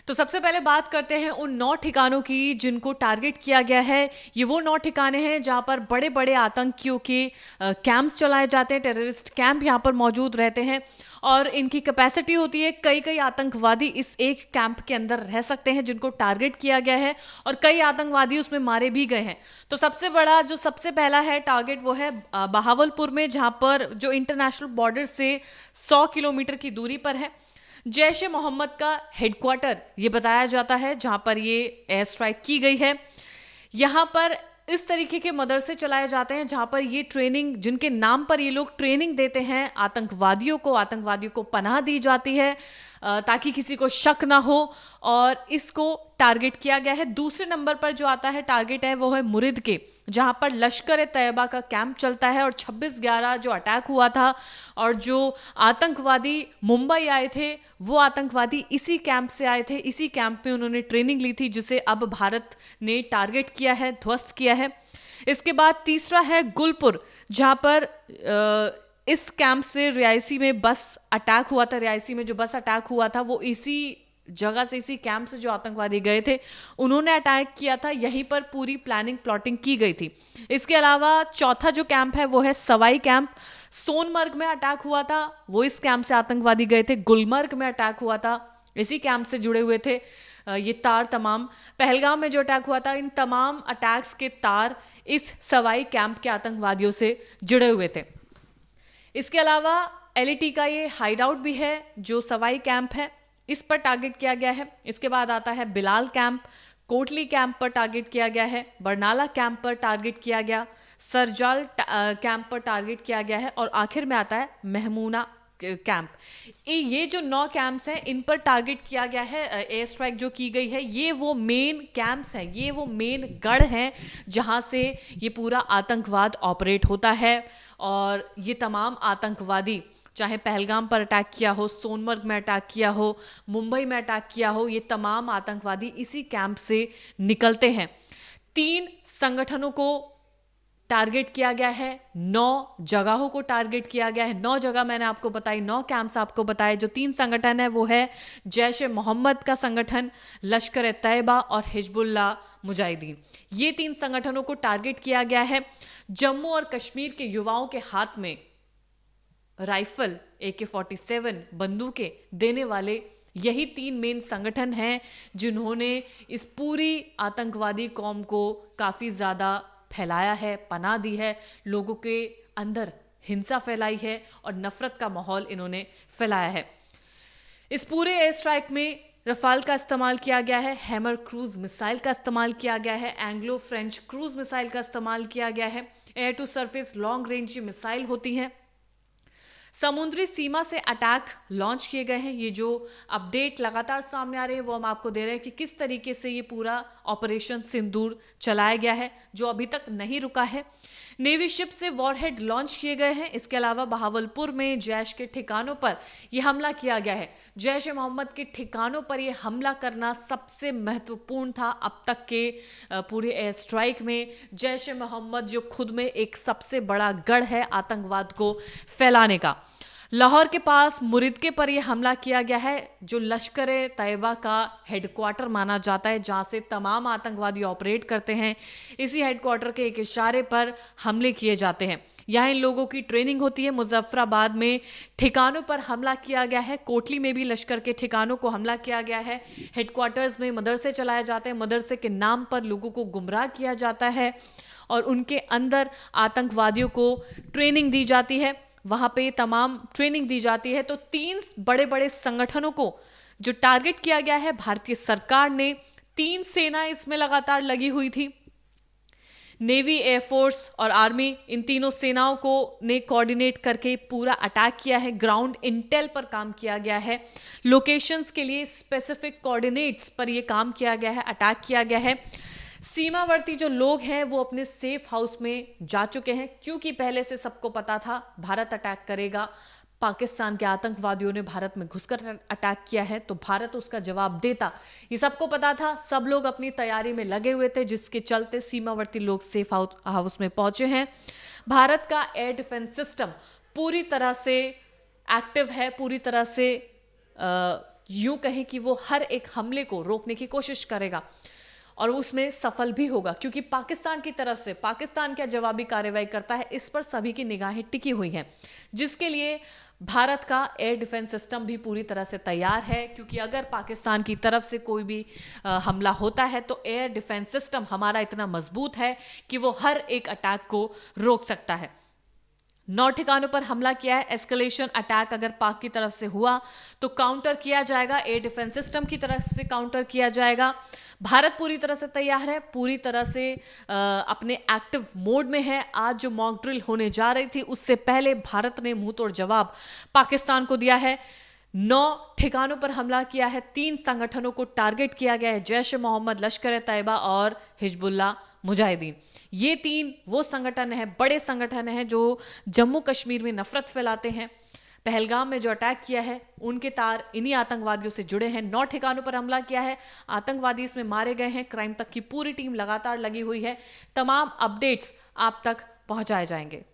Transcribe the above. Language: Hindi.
तो सबसे पहले बात करते हैं उन 9 ठिकानों की जिनको टारगेट किया गया है। ये वो 9 ठिकाने हैं जहां पर बड़े बड़े आतंकियों के कैंप्स चलाए जाते हैं, टेररिस्ट कैंप यहाँ पर मौजूद रहते हैं और इनकी कैपेसिटी होती है, कई कई आतंकवादी इस एक कैंप के अंदर रह सकते हैं जिनको टारगेट किया गया है और कई आतंकवादी उसमें मारे भी गए हैं। तो सबसे बड़ा जो सबसे पहला है टारगेट वो है बहावलपुर में, जहां पर जो इंटरनेशनल बॉर्डर से 100 किलोमीटर की दूरी पर है। जैश ए मोहम्मद का हेडक्वार्टर ये बताया जाता है जहां पर ये एयर स्ट्राइक की गई है। यहां पर इस तरीके के मदरसे चलाए जाते हैं जहां पर ये ट्रेनिंग, जिनके नाम पर ये लोग ट्रेनिंग देते हैं आतंकवादियों को पनाह दी जाती है ताकि किसी को शक ना हो, और इसको टारगेट किया गया है। दूसरे नंबर पर जो आता है टारगेट है वो है मुरिद के, जहां पर लश्कर ए तैयबा का कैंप चलता है और 26/11 जो अटैक हुआ था और जो आतंकवादी मुंबई आए थे वो आतंकवादी इसी कैंप से आए थे, इसी कैंप में उन्होंने ट्रेनिंग ली थी जिसे अब भारत ने टारगेट किया है, ध्वस्त किया है। इसके बाद तीसरा है गुलपुर, जहां पर इस कैंप से रियासी में बस अटैक हुआ था। रियासी में जो बस अटैक हुआ था वो इसी जगह से, इसी कैंप से जो आतंकवादी गए थे उन्होंने अटैक किया था, यहीं पर पूरी प्लानिंग प्लॉटिंग की गई थी। इसके अलावा चौथा जो कैंप है वो है सवाई कैंप। सोनमर्ग में अटैक हुआ था, वो इस कैंप से आतंकवादी गए थे। गुलमर्ग में अटैक हुआ था, इसी कैंप से जुड़े हुए थे ये तार तमाम। पहलगाम में जो अटैक हुआ था, इन तमाम अटैक्स के तार इस सवाई कैंप के आतंकवादियों से जुड़े हुए थे। इसके अलावा एलईटी का ये हाइड आउट भी है जो सवाई कैंप है, इस पर टारगेट किया गया है। इसके बाद आता है बिलाल कैंप, कोटली कैंप पर टारगेट किया गया है, बरनाला कैंप पर टारगेट किया गया, सरजाल कैंप पर टारगेट किया गया है और आखिर में आता है महमूना कैंप। ये जो 9 कैंप्स हैं इन पर टारगेट किया गया है, एयर स्ट्राइक जो की गई है। ये वो मेन कैंप्स हैं, ये वो मेन गढ़ हैं जहां से ये पूरा आतंकवाद ऑपरेट होता है। और ये तमाम आतंकवादी, चाहे पहलगाम पर अटैक किया हो, सोनमर्ग में अटैक किया हो, मुंबई में अटैक किया हो, ये तमाम आतंकवादी इसी कैंप से निकलते हैं। 3 संगठनों को टारगेट किया गया है, 9 जगहों को टारगेट किया गया है। 9 जगह मैंने आपको बताई, 9 कैंप्स आपको बताए। जो 3 संगठन है वो है जैश ए मोहम्मद का संगठन, लश्कर ए तैयबा और हिजबुल्लाह मुजाहिदीन। ये 3 संगठनों को टारगेट किया गया है। जम्मू और कश्मीर के युवाओं के हाथ में राइफल, AK-47 बंदूकें देने वाले यही 3 मेन संगठन हैं जिन्होंने इस पूरी आतंकवादी कौम को काफ़ी ज़्यादा फैलाया है, पनाह दी है, लोगों के अंदर हिंसा फैलाई है और नफरत का माहौल इन्होंने फैलाया है। इस पूरे एयर स्ट्राइक में रफाल का इस्तेमाल किया गया है, हैमर क्रूज मिसाइल का इस्तेमाल किया गया है, एंग्लो फ्रेंच क्रूज मिसाइल का इस्तेमाल किया गया है, air to surface long range missile होती हैं। समुद्री सीमा से अटैक लॉन्च किए गए हैं। ये जो अपडेट लगातार सामने आ रहे हैं वो हम आपको दे रहे हैं कि किस तरीके से ये पूरा ऑपरेशन सिंदूर चलाया गया है, जो अभी तक नहीं रुका है। नेवी शिप से वॉरहेड लॉन्च किए गए हैं। इसके अलावा बहावलपुर में जैश के ठिकानों पर यह हमला किया गया है। जैश ए मोहम्मद के ठिकानों पर यह हमला करना सबसे महत्वपूर्ण था अब तक के पूरे एयर स्ट्राइक में। जैश ए मोहम्मद जो खुद में एक सबसे बड़ा गढ़ है आतंकवाद को फैलाने का। लाहौर के पास मुरिदके पर यह हमला किया गया है जो लश्कर ए तैयबा का हेडक्वार्टर माना जाता है, जहां से तमाम आतंकवादी ऑपरेट करते हैं। इसी हेडक्वार्टर के एक इशारे पर हमले किए जाते हैं। यहाँ इन लोगों की ट्रेनिंग होती है। मुजफ्फराबाद में ठिकानों पर हमला किया गया है, कोटली में भी लश्कर के ठिकानों को हमला किया गया है। हेडक्वार्टर्स में मदरसे चलाए जाते हैं, मदरसे के नाम पर लोगों को गुमराह किया जाता है और उनके अंदर आतंकवादियों को ट्रेनिंग दी जाती है, वहां पे तमाम ट्रेनिंग दी जाती है। तो 3 बड़े बड़े संगठनों को जो टारगेट किया गया है, भारतीय सरकार ने 3 सेना इसमें लगातार लगी हुई थी, नेवी, एयरफोर्स और आर्मी। इन तीनों सेनाओं को ने कोऑर्डिनेट करके पूरा अटैक किया है। ग्राउंड इंटेल पर काम किया गया है, लोकेशंस के लिए स्पेसिफिक कोऑर्डिनेट्स पर यह काम किया गया है, अटैक किया गया है। सीमावर्ती जो लोग हैं वो अपने सेफ हाउस में जा चुके हैं, क्योंकि पहले से सबको पता था भारत अटैक करेगा। पाकिस्तान के आतंकवादियों ने भारत में घुसकर अटैक किया है तो भारत उसका जवाब देता, ये सबको पता था। सब लोग अपनी तैयारी में लगे हुए थे, जिसके चलते सीमावर्ती लोग सेफ हाउस में पहुंचे हैं। भारत का एयर डिफेंस सिस्टम पूरी तरह से एक्टिव है, पूरी तरह से यूं कहें कि वो हर एक हमले को रोकने की कोशिश करेगा और उसमें सफल भी होगा, क्योंकि पाकिस्तान की तरफ से पाकिस्तान क्या जवाबी कार्रवाई करता है, इस पर सभी की निगाहें टिकी हुई हैं, जिसके लिए भारत का एयर डिफेंस सिस्टम भी पूरी तरह से तैयार है। क्योंकि अगर पाकिस्तान की तरफ से कोई भी हमला होता है तो एयर डिफेंस सिस्टम हमारा इतना मजबूत है कि वो हर एक अटैक को रोक सकता है। 9 ठिकानों पर हमला किया है। एस्केलेशन अटैक अगर पाक की तरफ से हुआ तो काउंटर किया जाएगा, एयर डिफेंस सिस्टम की तरफ से काउंटर किया जाएगा। भारत पूरी तरह से तैयार है, पूरी तरह से अपने एक्टिव मोड में है। आज जो मॉक ड्रिल होने जा रही थी उससे पहले भारत ने मुंहतोड़ जवाब पाकिस्तान को दिया है। 9 ठिकानों पर हमला किया है। 3 संगठनों को टारगेट किया गया है, जैश ए मोहम्मद, लश्कर तैयबा और हिजबुल्लाह मुजाहिदीन। ये 3 वो संगठन हैं, बड़े संगठन हैं जो जम्मू कश्मीर में नफरत फैलाते हैं। पहलगाम में जो अटैक किया है उनके तार इन्हीं आतंकवादियों से जुड़े हैं। 9 ठिकानों पर हमला किया है, आतंकवादी इसमें मारे गए हैं। क्राइम तक की पूरी टीम लगातार लगी हुई है। तमाम अपडेट्स आप तक पहुंचाए जाएंगे।